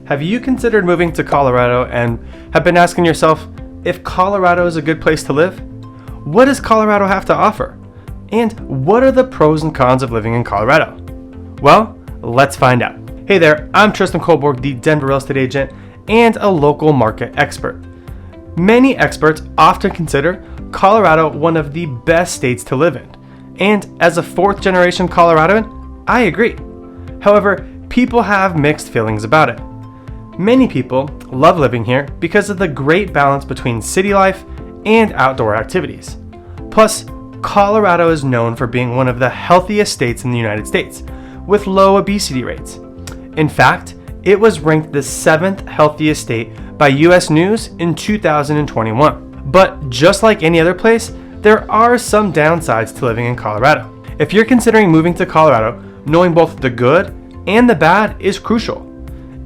Have you considered moving to Colorado and have been asking yourself if Colorado is a good place to live? What does Colorado have to offer? And what are the pros and cons of living in Colorado? Well, let's find out. Hey there, I'm Tristan Colborg, the Denver real estate agent and a local market expert. Many experts often consider Colorado one of the best states to live in. And as a fourth generation Coloradoan, I agree. However, people have mixed feelings about it. Many people love living here because of the great balance between city life and outdoor activities. Plus, Colorado is known for being one of the healthiest states in the United States, with low obesity rates. In fact, it was ranked the 7th healthiest state by US News in 2021. But just like any other place, there are some downsides to living in Colorado. If you're considering moving to Colorado, knowing both the good and the bad is crucial.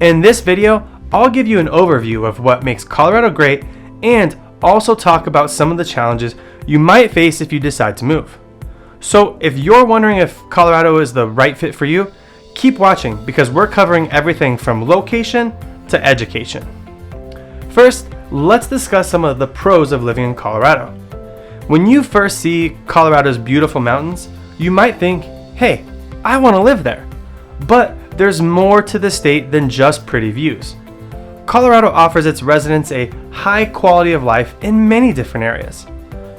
In this video, I'll give you an overview of what makes Colorado great and also talk about some of the challenges you might face if you decide to move. So if you're wondering if Colorado is the right fit for you, keep watching because we're covering everything from location to education. First, let's discuss some of the pros of living in Colorado. When you first see Colorado's beautiful mountains, you might think, hey, I want to live there. But there's more to the state than just pretty views. Colorado offers its residents a high quality of life in many different areas.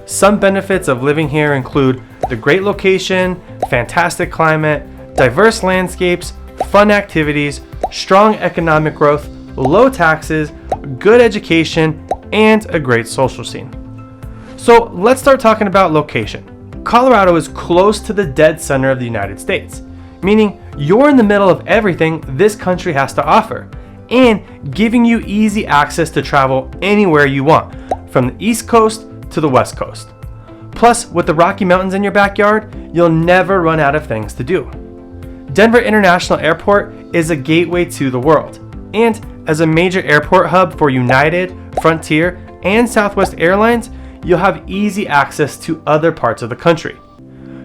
Some benefits of living here include the great location, fantastic climate, diverse landscapes, fun activities, strong economic growth, low taxes, good education, and a great social scene. So let's start talking about location. Colorado is close to the dead center of the United States, meaning you're in the middle of everything this country has to offer and giving you easy access to travel anywhere you want, from the East Coast to the West Coast. Plus, with the Rocky Mountains in your backyard, you'll never run out of things to do. Denver International Airport is a gateway to the world, and as a major airport hub for United, Frontier, and Southwest Airlines, you'll have easy access to other parts of the country.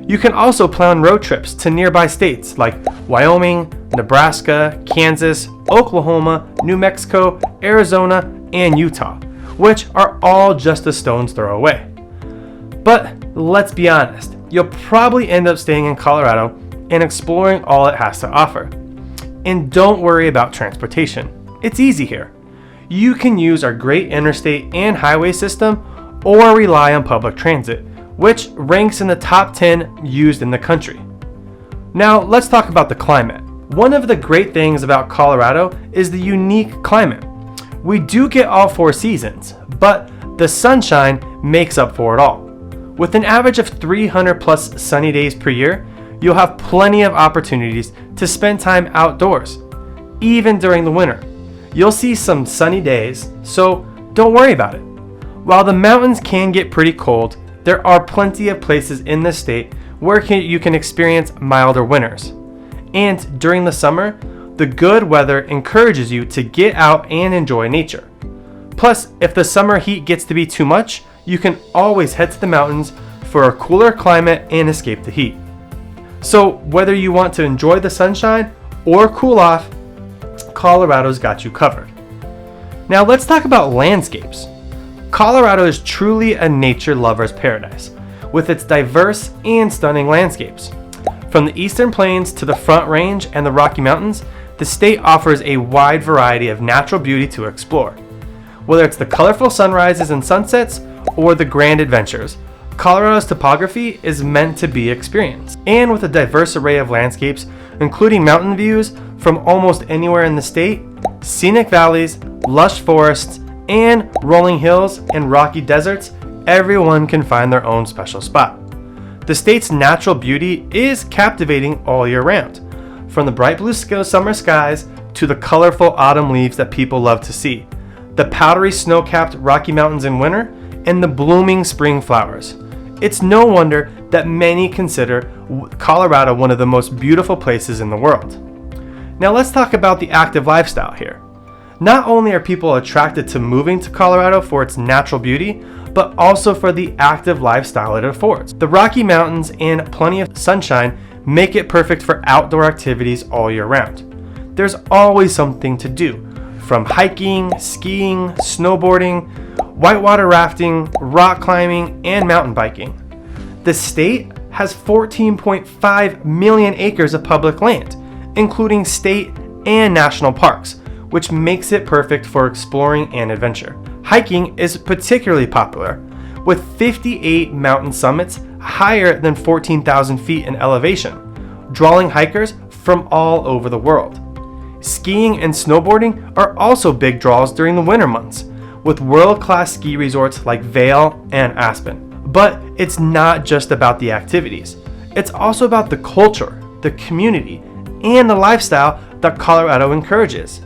You can also plan road trips to nearby states like Wyoming, Nebraska, Kansas, Oklahoma, New Mexico, Arizona, and Utah, which are all just a stone's throw away. But let's be honest, you'll probably end up staying in Colorado and exploring all it has to offer. And don't worry about transportation. It's easy here. You can use our great interstate and highway system or rely on public transit, which ranks in the top 10 used in the country. Now let's talk about the climate. One of the great things about Colorado is the unique climate. We do get all 4 seasons, but the sunshine makes up for it all. With an average of 300 plus sunny days per year, you'll have plenty of opportunities to spend time outdoors. Even during the winter, you'll see some sunny days, so don't worry about it. While the mountains can get pretty cold, there are plenty of places in the state where you can experience milder winters. And during the summer, the good weather encourages you to get out and enjoy nature. Plus, if the summer heat gets to be too much, you can always head to the mountains for a cooler climate and escape the heat. So whether you want to enjoy the sunshine or cool off, Colorado's got you covered. Now let's talk about landscapes. Colorado is truly a nature lover's paradise, with its diverse and stunning landscapes. From the Eastern Plains to the Front Range and the Rocky Mountains, the state offers a wide variety of natural beauty to explore. Whether it's the colorful sunrises and sunsets or the grand adventures, Colorado's topography is meant to be experienced. And with a diverse array of landscapes, including mountain views from almost anywhere in the state, scenic valleys, lush forests, and rolling hills and rocky deserts, everyone can find their own special spot. The state's natural beauty is captivating all year round, from the bright blue summer skies to the colorful autumn leaves that people love to see, the powdery snow-capped Rocky Mountains in winter, and the blooming spring flowers. It's no wonder that many consider Colorado one of the most beautiful places in the world. Now let's talk about the active lifestyle here. Not only are people attracted to moving to Colorado for its natural beauty, but also for the active lifestyle it affords. The Rocky Mountains and plenty of sunshine make it perfect for outdoor activities all year round. There's always something to do. from hiking, skiing, snowboarding, whitewater rafting, rock climbing, and mountain biking. The state has 14.5 million acres of public land, including state and national parks, which makes it perfect for exploring and adventure. Hiking is particularly popular, with 58 mountain summits higher than 14,000 feet in elevation, drawing hikers from all over the world. Skiing and snowboarding are also big draws during the winter months, with world-class ski resorts like Vail and Aspen. But it's not just about the activities. It's also about the culture, the community, and the lifestyle that Colorado encourages.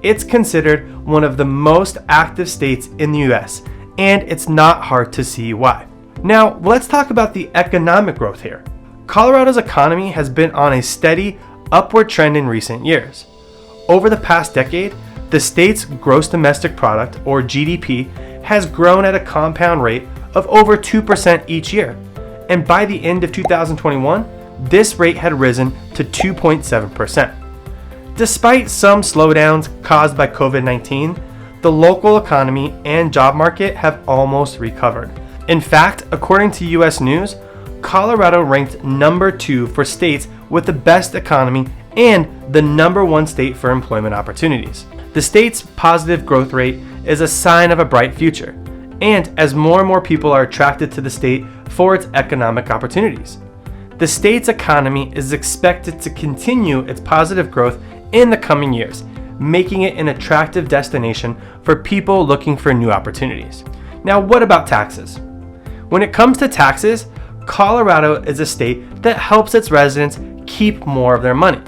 It's considered one of the most active states in the US, and it's not hard to see why. Now, let's talk about the economic growth here. Colorado's economy has been on a steady upward trend in recent years. Over the past decade, the state's gross domestic product, or GDP, has grown at a compound rate of over 2% each year, and by the end of 2021, this rate had risen to 2.7%. Despite some slowdowns caused by COVID-19, the local economy and job market have almost recovered. In fact, according to US News, Colorado ranked number 2 for states with the best economy and the number 1 state for employment opportunities. The state's positive growth rate is a sign of a bright future, and as more and more people are attracted to the state for its economic opportunities. The state's economy is expected to continue its positive growth in the coming years, making it an attractive destination for people looking for new opportunities. Now, what about taxes? When it comes to taxes, Colorado is a state that helps its residents keep more of their money.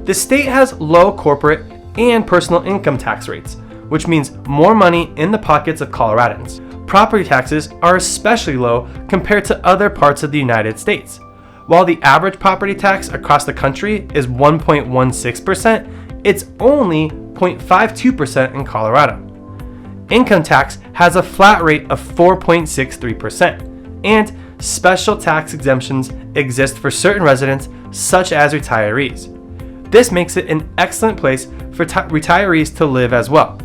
The state has low corporate and personal income tax rates, which means more money in the pockets of Coloradans. Property taxes are especially low compared to other parts of the United States. While the average property tax across the country is 1.16%, it's only 0.52% in Colorado. Income tax has a flat rate of 4.63%, and special tax exemptions exist for certain residents, such as retirees. This makes it an excellent place for retirees to live as well.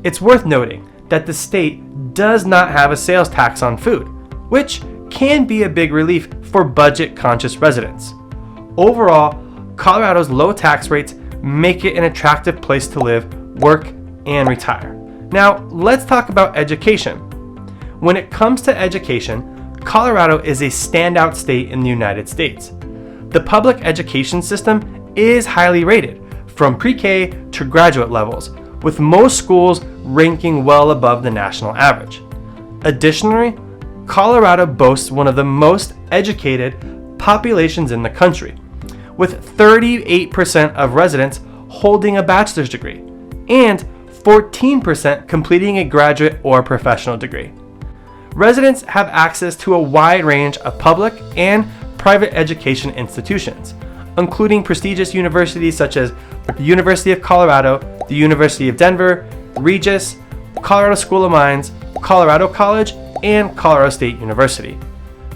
It's worth noting that the state does not have a sales tax on food, which can be a big relief for budget-conscious residents. Overall, Colorado's low tax rates make it an attractive place to live, work, and retire. Now, let's talk about education. When it comes to education, Colorado is a standout state in the United States. The public education system is highly rated, from pre-K to graduate levels, with most schools ranking well above the national average. Additionally, Colorado boasts one of the most educated populations in the country, with 38% of residents holding a bachelor's degree and 14% completing a graduate or professional degree. Residents have access to a wide range of public and private education institutions, including prestigious universities such as the University of Colorado, the University of Denver, Regis, Colorado School of Mines, Colorado College, and Colorado State University.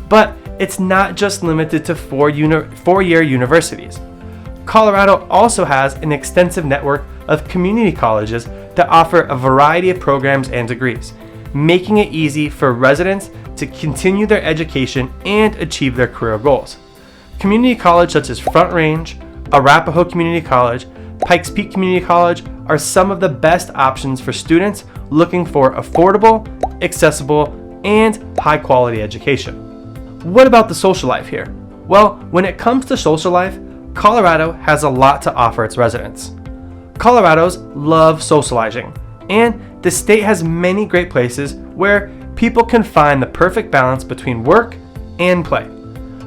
But it's not just limited to four-year universities. Colorado also has an extensive network of community colleges that offer a variety of programs and degrees, making it easy for residents to continue their education and achieve their career goals. Community colleges such as Front Range, Arapahoe Community College, Pikes Peak Community College are some of the best options for students looking for affordable, accessible, and high-quality education. What about the social life here? Well, when it comes to social life, Colorado has a lot to offer its residents. Colorados love socializing, and the state has many great places where people can find the perfect balance between work and play.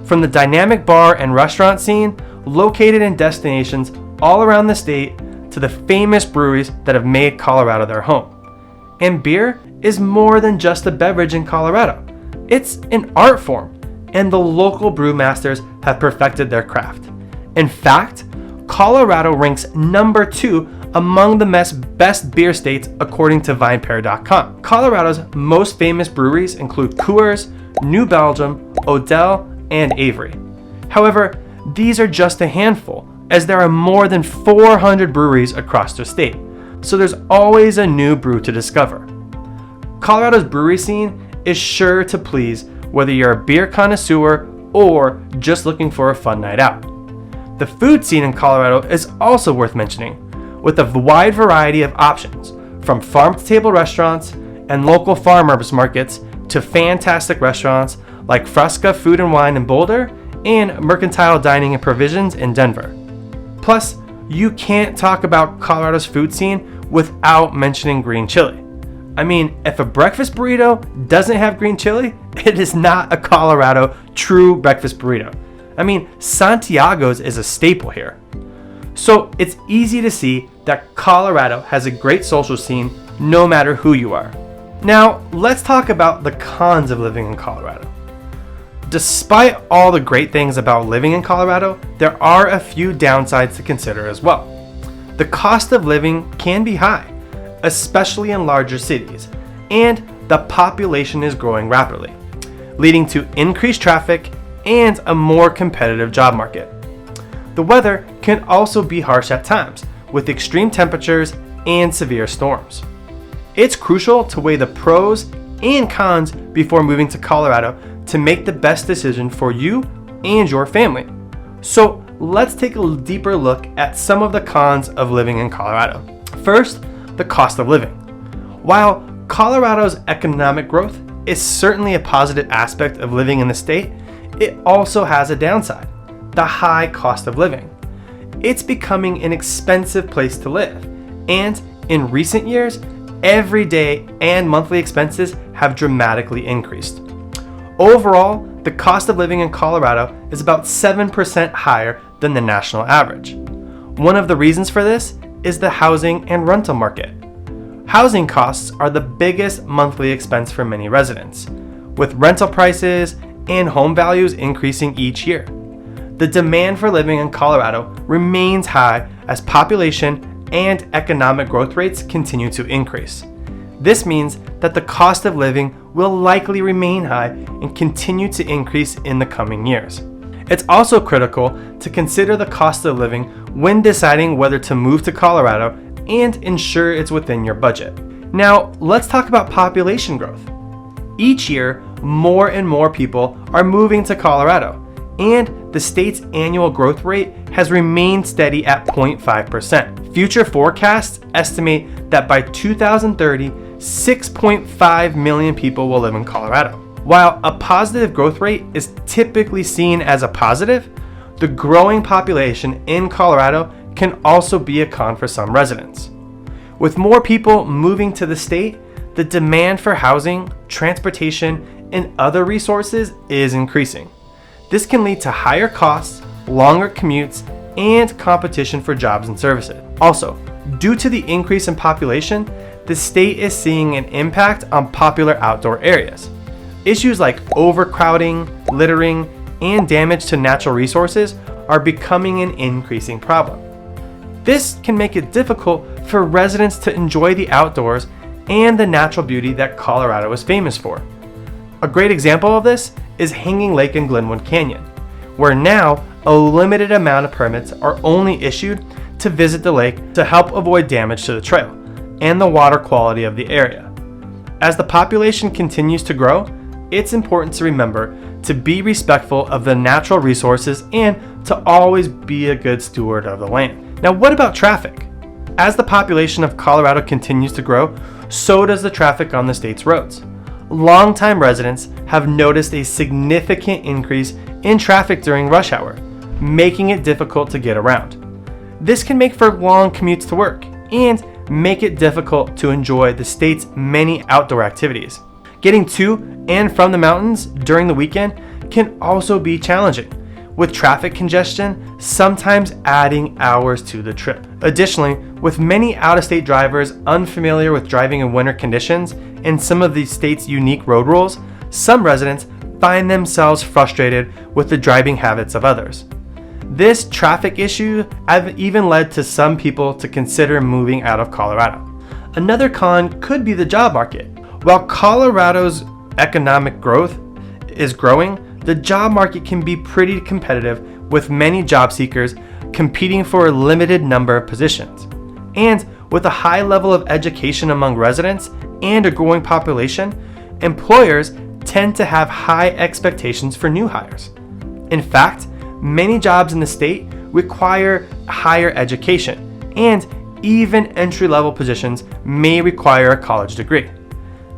From the dynamic bar and restaurant scene located in destinations all around the state to the famous breweries that have made Colorado their home. And beer is more than just a beverage in Colorado. It's an art form, and the local brewmasters have perfected their craft. In fact, Colorado ranks number 2 among the best beer states according to VinePair.com. Colorado's most famous breweries include Coors, New Belgium, Odell, and Avery. However, these are just a handful, as there are more than 400 breweries across the state. so there's always a new brew to discover. Colorado's brewery scene is sure to please whether you're a beer connoisseur or just looking for a fun night out. The food scene in Colorado is also worth mentioning, with a wide variety of options, from farm-to-table restaurants and local farmers markets to fantastic restaurants like Fresca Food and Wine in Boulder and Mercantile Dining and Provisions in Denver. Plus, you can't talk about Colorado's food scene without mentioning green chili. I mean, if a breakfast burrito doesn't have green chili, it is not a Colorado true breakfast burrito. I mean, Santiago's is a staple here. So it's easy to see that Colorado has a great social scene no matter who you are. Now, let's talk about the cons of living in Colorado. Despite all the great things about living in Colorado, there are a few downsides to consider as well. The cost of living can be high, especially in larger cities, and the population is growing rapidly, leading to increased traffic and a more competitive job market. The weather can also be harsh at times, with extreme temperatures and severe storms. It's crucial to weigh the pros and cons before moving to Colorado to make the best decision for you and your family. So let's take a deeper look at some of the cons of living in Colorado. First, the cost of living. While Colorado's economic growth is certainly a positive aspect of living in the state, it also has a downside: the high cost of living. It's becoming an expensive place to live, and in recent years, everyday and monthly expenses have dramatically increased. Overall, the cost of living in Colorado is about 7% higher than the national average. One of the reasons for this is the housing and rental market. Housing costs are the biggest monthly expense for many residents, with rental prices and home values increasing each year. The demand for living in Colorado remains high as population and economic growth rates continue to increase. This means that the cost of living will likely remain high and continue to increase in the coming years. It's also critical to consider the cost of living when deciding whether to move to Colorado and ensure it's within your budget. Now, let's talk about population growth. Each year, more and more people are moving to Colorado, and the state's annual growth rate has remained steady at 0.5%. Future forecasts estimate that by 2030, 6.5 million people will live in Colorado. While a positive growth rate is typically seen as a positive, the growing population in Colorado can also be a con for some residents. With more people moving to the state, the demand for housing, transportation, and other resources is increasing. This can lead to higher costs, longer commutes, and competition for jobs and services. Also, due to the increase in population, the state is seeing an impact on popular outdoor areas. Issues like overcrowding, littering, and damage to natural resources are becoming an increasing problem. This can make it difficult for residents to enjoy the outdoors and the natural beauty that Colorado is famous for. A great example of this is Hanging Lake in Glenwood Canyon, where now a limited amount of permits are only issued to visit the lake to help avoid damage to the trail and the water quality of the area. As the population continues to grow, it's important to remember to be respectful of the natural resources and to always be a good steward of the land. Now, what about traffic? As the population of Colorado continues to grow, so does the traffic on the state's roads. Longtime residents have noticed a significant increase in traffic during rush hour, making it difficult to get around. This can make for long commutes to work and make it difficult to enjoy the state's many outdoor activities. Getting to and from the mountains during the weekend can also be challenging, with traffic congestion sometimes adding hours to the trip. Additionally, with many out-of-state drivers unfamiliar with driving in winter conditions and some of the state's unique road rules, some residents find themselves frustrated with the driving habits of others. This traffic issue has even led to some people to consider moving out of Colorado. Another con could be the job market. While Colorado's economic growth is growing, the job market can be pretty competitive, with many job seekers competing for a limited number of positions. And With a high level of education among residents and a growing population, employers tend to have high expectations for new hires. In fact, many jobs in the state require higher education, and even entry-level positions may require a college degree.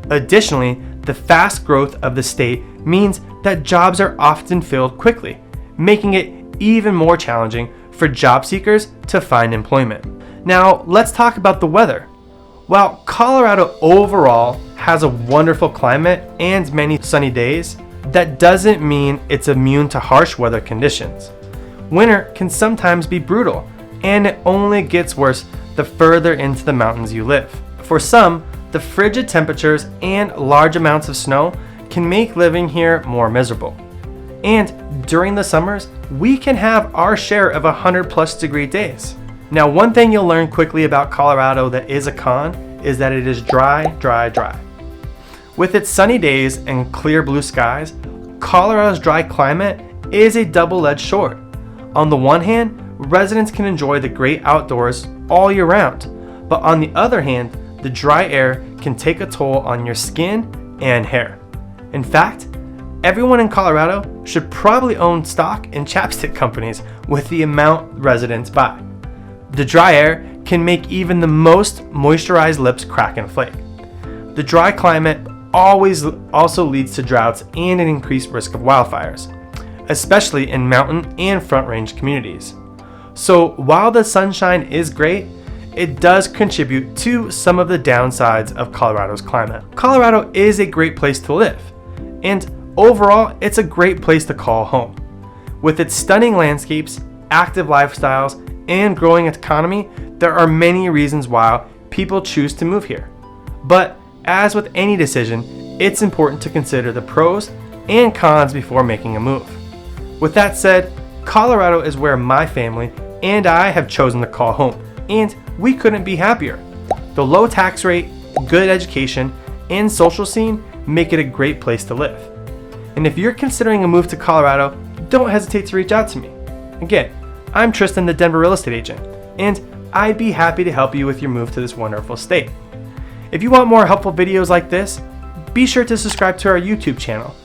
Additionally, the fast growth of the state means that jobs are often filled quickly, making it even more challenging for job seekers to find employment. Now, let's talk about the weather. While Colorado overall has a wonderful climate and many sunny days, that doesn't mean it's immune to harsh weather conditions. Winter can sometimes be brutal, and it only gets worse the further into the mountains you live. For some, the frigid temperatures and large amounts of snow can make living here more miserable. And during the summers, we can have our share of 100+ degree days. Now, one thing you'll learn quickly about Colorado that is a con is that it is dry, dry, dry. With its sunny days and clear blue skies, Colorado's dry climate is a double-edged sword. On the one hand, residents can enjoy the great outdoors all year round, but on the other hand, the dry air can take a toll on your skin and hair. In fact, everyone in Colorado should probably own stock in chapstick companies with the amount residents buy. The dry air can make even the most moisturized lips crack and flake. The dry climate also leads to droughts and an increased risk of wildfires, especially in mountain and front range communities. So while the sunshine is great, it does contribute to some of the downsides of Colorado's climate. Colorado is a great place to live, and overall, it's a great place to call home. With its stunning landscapes, active lifestyles, and growing economy, there are many reasons why people choose to move here. But as with any decision, it's important to consider the pros and cons before making a move. With that said, Colorado is where my family and I have chosen to call home, and we couldn't be happier. The low tax rate, good education, and social scene make it a great place to live. And if you're considering a move to Colorado, don't hesitate to reach out to me. Again, I'm Tristan, the Denver real estate agent, and I'd be happy to help you with your move to this wonderful state. If you want more helpful videos like this, be sure to subscribe to our YouTube channel,